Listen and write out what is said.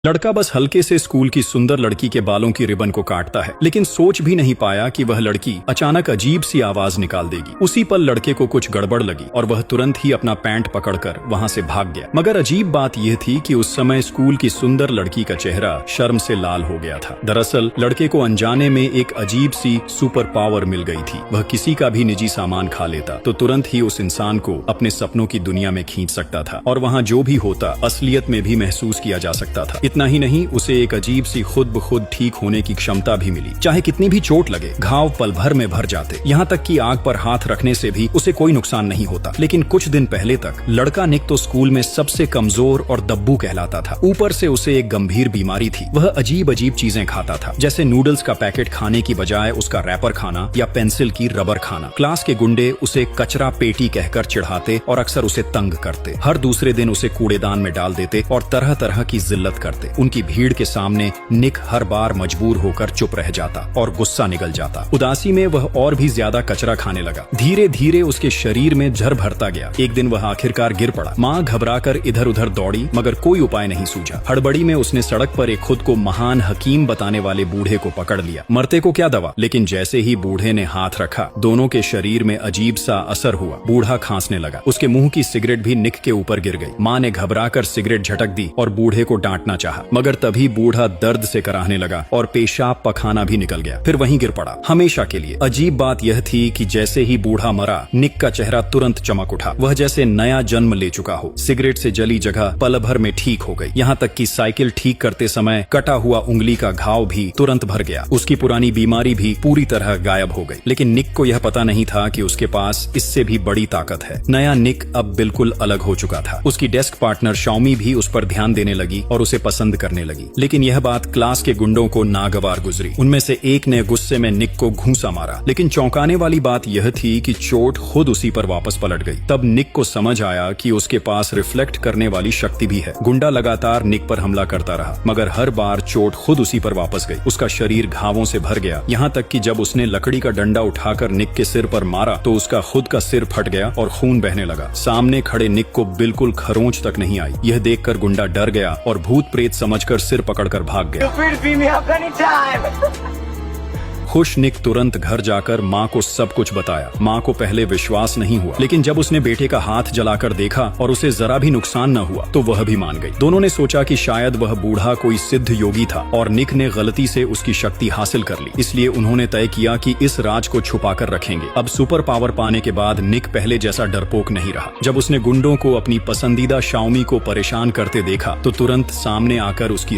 लड़का बस हल्के से स्कूल की सुंदर लड़की के बालों की रिबन को काटता है, लेकिन सोच भी नहीं पाया कि वह लड़की अचानक अजीब सी आवाज निकाल देगी। उसी पल लड़के को कुछ गड़बड़ लगी और वह तुरंत ही अपना पैंट पकड़कर वहां से भाग गया। मगर अजीब बात यह थी कि उस समय स्कूल की सुंदर लड़की का चेहरा शर्म से लाल हो गया था। दरअसल लड़के को अनजाने में एक अजीब सी सुपर पावर मिल गई थी। वह किसी का भी निजी सामान खा लेता तो तुरंत ही उस इंसान को अपने सपनों की दुनिया में खींच सकता था और वहाँ जो भी होता असलियत में भी महसूस किया जा सकता था। इतना ही नहीं, उसे एक अजीब सी खुद ब खुद ठीक होने की क्षमता भी मिली। चाहे कितनी भी चोट लगे, घाव पल भर में भर जाते, यहाँ तक कि आग पर हाथ रखने से भी उसे कोई नुकसान नहीं होता। लेकिन कुछ दिन पहले तक लड़का निक तो स्कूल में सबसे कमजोर और दब्बू कहलाता था। ऊपर से उसे एक गंभीर बीमारी थी। वह अजीब अजीब चीजें खाता था, जैसे नूडल्स का पैकेट खाने की बजाय उसका रैपर खाना या पेंसिल की रबर खाना। क्लास के गुंडे उसे कचरा पेटी कहकर चिढ़ाते और अक्सर उसे तंग करते। हर दूसरे दिन उसे कूड़ेदान में डाल देते और तरह तरह की जिल्लत करते। उनकी भीड़ के सामने निक हर बार मजबूर होकर चुप रह जाता और गुस्सा निकल जाता। उदासी में वह और भी ज्यादा कचरा खाने लगा। धीरे धीरे उसके शरीर में जर भरता गया। एक दिन वह आखिरकार गिर पड़ा। माँ घबराकर इधर उधर दौड़ी, मगर कोई उपाय नहीं सूझा। हड़बड़ी में उसने सड़क पर एक खुद को महान हकीम बताने वाले बूढ़े को पकड़ लिया। मरते को क्या दवा। लेकिन जैसे ही बूढ़े ने हाथ रखा, दोनों के शरीर में अजीब सा असर हुआ। बूढ़ा खांसने लगा। उसके मुंह की सिगरेट भी निक के ऊपर गिर गई। माँ ने घबराकर सिगरेट झटक दी और बूढ़े को डांटना चाहा, मगर तभी बूढ़ा दर्द से कराहने लगा और पेशाब पखाना भी निकल गया। फिर वहीं गिर पड़ा, हमेशा के लिए। अजीब बात यह थी कि जैसे ही बूढ़ा मरा, निक का चेहरा तुरंत चमक उठा। वह जैसे नया जन्म ले चुका हो। सिगरेट से जली जगह पल भर में ठीक हो गई। यहाँ तक कि साइकिल ठीक करते समय कटा हुआ उंगली का घाव भी तुरंत भर गया। उसकी पुरानी बीमारी भी पूरी तरह गायब हो गई। लेकिन निक को यह पता नहीं था कि उसके पास इससे भी बड़ी ताकत है। नया निक अब बिल्कुल अलग हो चुका था। उसकी डेस्क पार्टनर शाओमी भी उस पर ध्यान देने लगी और उसे पसंद करने लगी। लेकिन यह बात क्लास के गुंडों को नागवार गुजरी। उनमें से एक ने गुस्से में निक को घूंसा मारा। लेकिन चौंकाने वाली बात यह थी कि चोट खुद उसी पर वापस पलट गई। तब निक को समझ आया कि उसके पास रिफ्लेक्ट करने वाली शक्ति भी है। गुंडा लगातार निक पर हमला करता रहा, मगर हर बार चोट खुद उसी पर वापस गई। उसका शरीर घावों से भर गया, यहाँ तक कि जब उसने लकड़ी का डंडा उठाकर निक के सिर पर मारा तो उसका खुद का सिर फट गया और खून बहने लगा। सामने खड़े निक को बिल्कुल खरोंच तक नहीं आई। यह देखकर गुंडा डर गया और भूत प्रेत समझकर सिर पकड़कर भाग गया। खुश निक तुरंत घर जाकर माँ को सब कुछ बताया। माँ को पहले विश्वास नहीं हुआ, लेकिन जब उसने बेटे का हाथ जलाकर देखा और उसे जरा भी नुकसान न हुआ तो वह भी मान गई। दोनों ने सोचा कि शायद वह बूढ़ा कोई सिद्ध योगी था और निक ने गलती से उसकी शक्ति हासिल कर ली। इसलिए उन्होंने तय किया कि इस राज को छुपाकर रखेंगे। अब सुपर पावर पाने के बाद निक पहले जैसा डरपोक नहीं रहा। जब उसने गुंडों को अपनी पसंदीदा शाओमी को परेशान करते देखा तो तुरंत सामने आकर उसकी